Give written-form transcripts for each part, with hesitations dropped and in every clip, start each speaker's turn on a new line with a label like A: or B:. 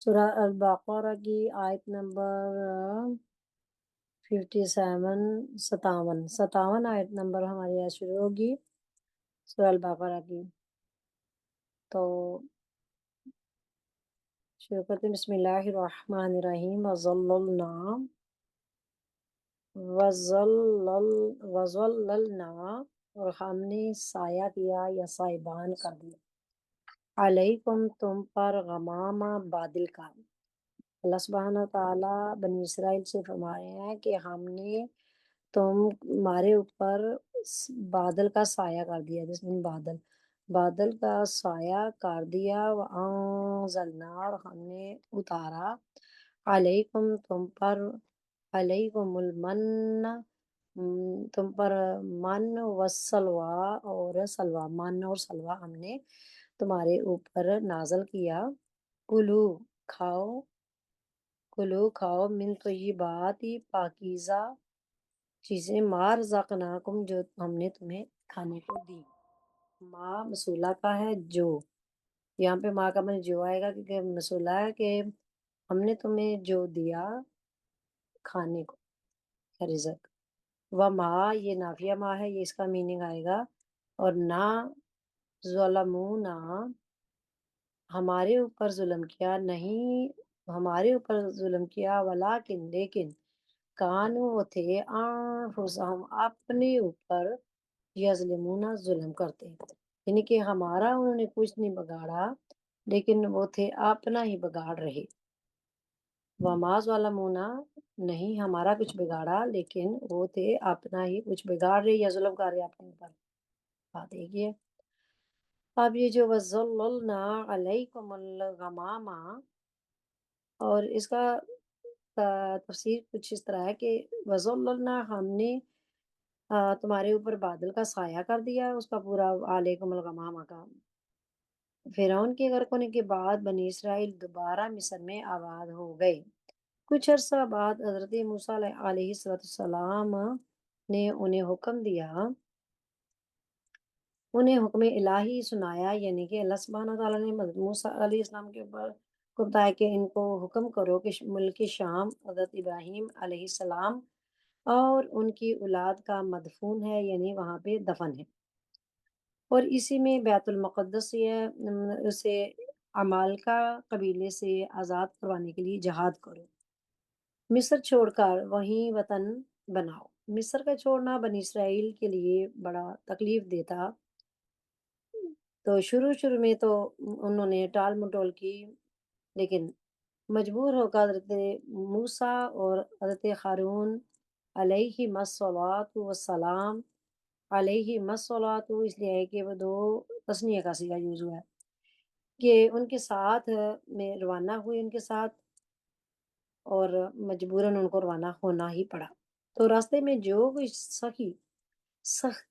A: سورہ البقرہ کی آیت نمبر 57 آیت نمبر ہماری آج شروع ہوگی سورہ البقرہ کی۔ تو شروع کرتے ہیں، بسم اللہ الرحمن الرحیم۔ وظللنا اور ہم نے سایہ کیا یا سائبان کر دیا، علیکم تم پر غمامہ بادل کا۔ اللہ سبحانہ تعالیٰ بنی اسرائیل سے فرما رہے ہیں کہ ہم نے تمہارے اوپر بادل کا سایہ کر دیا، جس میں بادل کا سایہ کر دیا، وَأَنزَلْنَا اور ہم نے اتارا، علیکم تم پر، علیکم المن تم پر من والسلوى اور سلوى، من اور سلوى ہم نے تمہارے اوپر نازل کیا۔ کلو کھاؤ من طیبات پاکیزہ چیزیں، ما رزقناکم جو ہم نے تمہیں کھانے کو دی۔ ما مسولہ کا ہے جو، یہاں پہ ما کا من جو آئے گا کیونکہ مسولہ ہے کہ ہم نے تمہیں جو دیا کھانے کو، رزق۔ وما یہ نافیہ ما ہے، یہ اس کا میننگ آئے گا، اور نہ ظلمونا ہمارے اوپر ظلم کیا، نہیں ہمارے اوپر ظلم کیا، لیکن کانو وہ تھے انفسہم اپنے اوپر یظلمون ظلم کرتے، یعنی کہ ہمارا انہوں نے کچھ نہیں بگاڑا لیکن وہ تھے اپنا ہی بگاڑ رہے۔ وما ظلمونا نہیں ہمارا کچھ بگاڑا لیکن وہ تھے اپنا ہی کچھ بگاڑ رہے یا ظلم کر رہے اپنے اوپر۔ بات ایک یہ۔ اب یہ جو وَظَلَّلْنَا عَلَيْكُمُ الْغَمَامَ، اور اس کا تفسیر کچھ اس طرح ہے کہ وَظَلَّلْنَا ہم نے تمہارے اوپر بادل کا سایہ کر دیا، اس کا پورا علیکم الغمامہ کا۔ فرعون کے غرق ہونے کے بعد بنی اسرائیل دوبارہ مصر میں آباد ہو گئے۔ کچھ عرصہ بعد حضرت موسیٰ علیہ السلام نے انہیں حکم الہی سنایا، یعنی کہ اللہ سبحانہ تعالیٰ نے حضرت موسیٰ علیہ السلام کے اوپر کو بتایا کہ ان کو حکم کرو کہ ملک شام حضرت ابراہیم علیہ السلام اور ان کی اولاد کا مدفون ہے، یعنی وہاں پہ دفن ہے، اور اسی میں بیت المقدس اسے عمالقہ قبیلے سے آزاد کروانے کے لیے جہاد کرو، مصر چھوڑ کر وہیں وطن بناؤ۔ مصر کا چھوڑنا بنی اسرائیل کے لیے بڑا تکلیف دہ تھا، تو شروع میں تو انہوں نے ٹال مٹول کی، لیکن مجبور ہو کر حضرت موسیٰ اور حضرت ہارون علیہ الصلوۃ والسلام، علیہ الصلوۃ اس لیے ہے کہ وہ دو تثنیہ کا صیغہ یوز ہوا ہے، کہ ان کے ساتھ میں روانہ ہوئے ان کے ساتھ، اور مجبوراً ان کو روانہ ہونا ہی پڑا۔ تو راستے میں جو کوئی سختی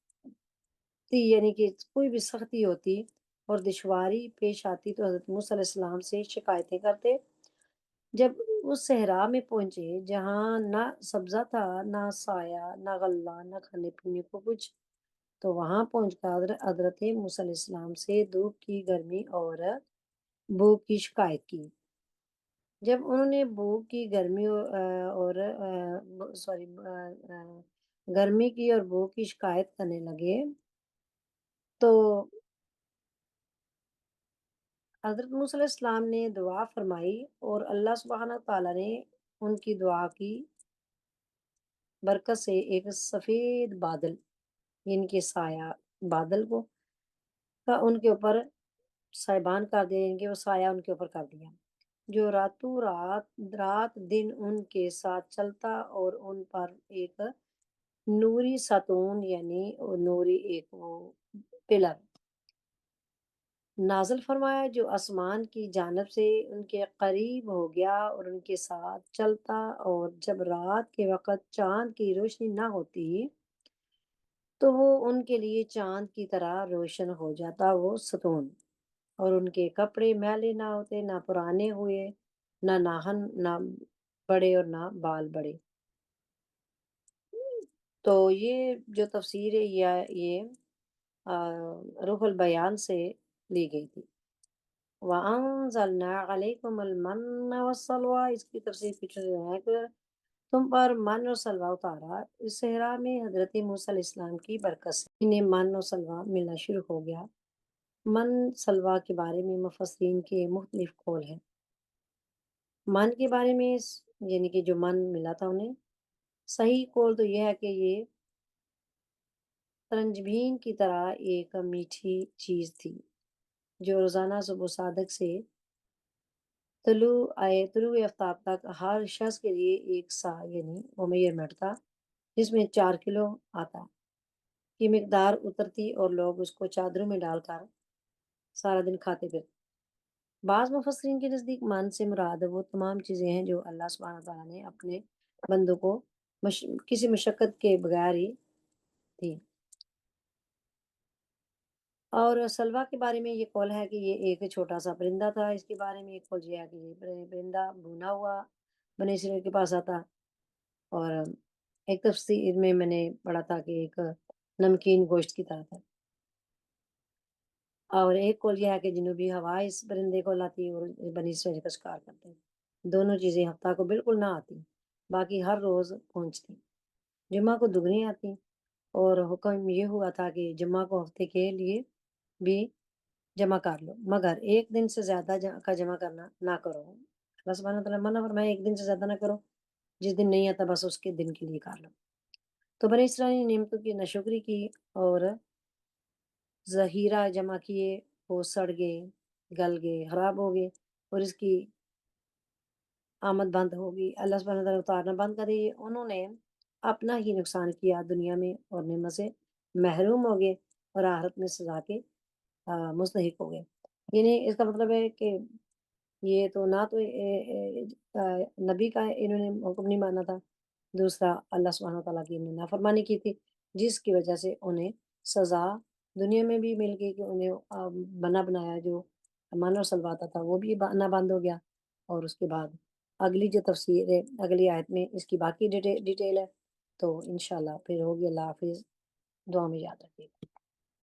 A: یعنی کہ کوئی بھی سختی ہوتی اور دشواری پیش آتی تو حضرت موسیٰ علیہ السلام سے شکایتیں کرتے۔ جب اس صحرا میں پہنچے جہاں نہ سبزہ تھا، نہ سایہ، نہ غلہ، نہ کھانے پینے کو کچھ، تو وہاں پہنچ کر حضرت موسیٰ علیہ السلام سے دھوپ کی گرمی اور بھوک کی شکایت کی۔ جب انہوں نے بھوک کی گرمی گرمی کی اور بھوک کی شکایت کرنے لگے تو حضرت موسیٰ علیہ السلام نے دعا فرمائی، اور اللہ سبحانہ تعالیٰ نے ان کی دعا کی برکت سے ایک سفید بادل، یعنی کہ سایہ بادل کو کا ان کے اوپر سائبان کر دیا، یعنی کہ وہ سایہ ان کے اوپر کر دیا، جو رات دن ان کے ساتھ چلتا اور ان پر ایک نوری ستون یعنی نوری ایک وہ پلر نازل فرمایا جو آسمان کی جانب سے ان کے قریب ہو گیا اور ان کے ساتھ چلتا، اور جب رات کے وقت چاند کی روشنی نہ ہوتی تو وہ ان کے لیے چاند کی طرح روشن ہو جاتا وہ ستون، اور ان کے کپڑے میلے نہ ہوتے، نہ پرانے ہوئے، نہ ناہن، نہ بڑے اور نہ بال بڑے۔ تو یہ جو تفسیر ہے یہ روح البیان سے لی گئی تھی۔ وَأَنزَلْنَا عَلَيْكُمُ الْمَنَّ وَالسَّلْوَىٰ، اس کی تفسیر پیچھے جو ہے کہ تم پر من اور سلوہ اتارا اس صحرا میں حضرت موسیٰ علیہ السلام کی برکت سے انہیں من اور سلوہ ملنا شروع ہو گیا۔ من سلوہ کے بارے میں مفسرین کے مختلف قول ہیں۔ من کے بارے میں یعنی کہ جو من ملا تھا انہیں، صحیح قول تو یہ ہے کہ یہ ترنجبین کی طرح ایک میٹھی چیز تھی جو روزانہ صبح صادق سے طلوع آفتاب تک ہر شخص کے لیے ایک سا یعنی وہ میئرمنٹ تھا، جس میں 4 کلو آتا کی مقدار اترتی اور لوگ اس کو چادروں میں ڈال کر سارا دن کھاتے پھرتے۔ بعض مفسرین کے نزدیک من سے مراد وہ تمام چیزیں ہیں جو اللہ سبحانہ تعالیٰ نے اپنے بندوں کو کسی مشقت کے بغیر ہی دی۔ اور سلوا کے بارے میں یہ قول ہے کہ یہ ایک چھوٹا سا پرندہ تھا۔ اس کے بارے میں ایک قول یہ ہے کہ یہ پرندہ بھونا ہوا بنی اسرائیل کے پاس آتا، اور ایک تفسیر میں نے پڑھا تھا کہ ایک نمکین گوشت کی طرح تھا، اور ایک قول یہ ہے کہ جنوبی ہوا اس پرندے کو لاتی اور بنی اسرائیل کا شکار کرتے۔ دونوں چیزیں ہفتہ کو بالکل نہ آتی، باقی ہر روز پہنچتی، جمعہ کو دگنی آتی، اور حکم یہ ہوا تھا کہ جمعہ کو ہفتے کے لیے بھی جمع کر لو، مگر ایک دن سے زیادہ کا جمع کرنا نہ کرو۔ اللہ سبحانہ تعالیٰ منع فرمایا ایک دن سے زیادہ نہ کرو، جس دن نہیں آتا بس اس کے دن کے لیے کر لو۔ تو بنی اسرائیل نے نعمتوں کی ناشکری کی اور ذخیرہ جمع کیے، وہ سڑ گئے، گل گئے، خراب ہو گئے، اور اس کی آمد بند ہوگی، اللہ سبحانہ تعالیٰ اتارنا بند کر دی۔ انہوں نے اپنا ہی نقصان کیا دنیا میں اور نعمت سے محروم ہو گئے اور آخرت میں سزا کے مستحق ہو گئے۔ یعنی اس کا مطلب ہے کہ یہ تو نہ تو نبی کا انہوں نے حکم نہیں مانا تھا، دوسرا اللہ سبحانہ تعالیٰ کی انہوں نے نافرمانی کی تھی، جس کی وجہ سے انہیں سزا دنیا میں بھی مل گئی کہ انہیں بنا بنایا جو من اور سلواتا تھا وہ بھی نہ بند ہو گیا۔ اور اس کے بعد اگلی جو تفسیر ہے اگلی آیت میں اس کی باقی ڈیٹیل ہے، تو انشاءاللہ پھر ہوگی۔ اللہ حافظ، دعا میں یاد رکھیے۔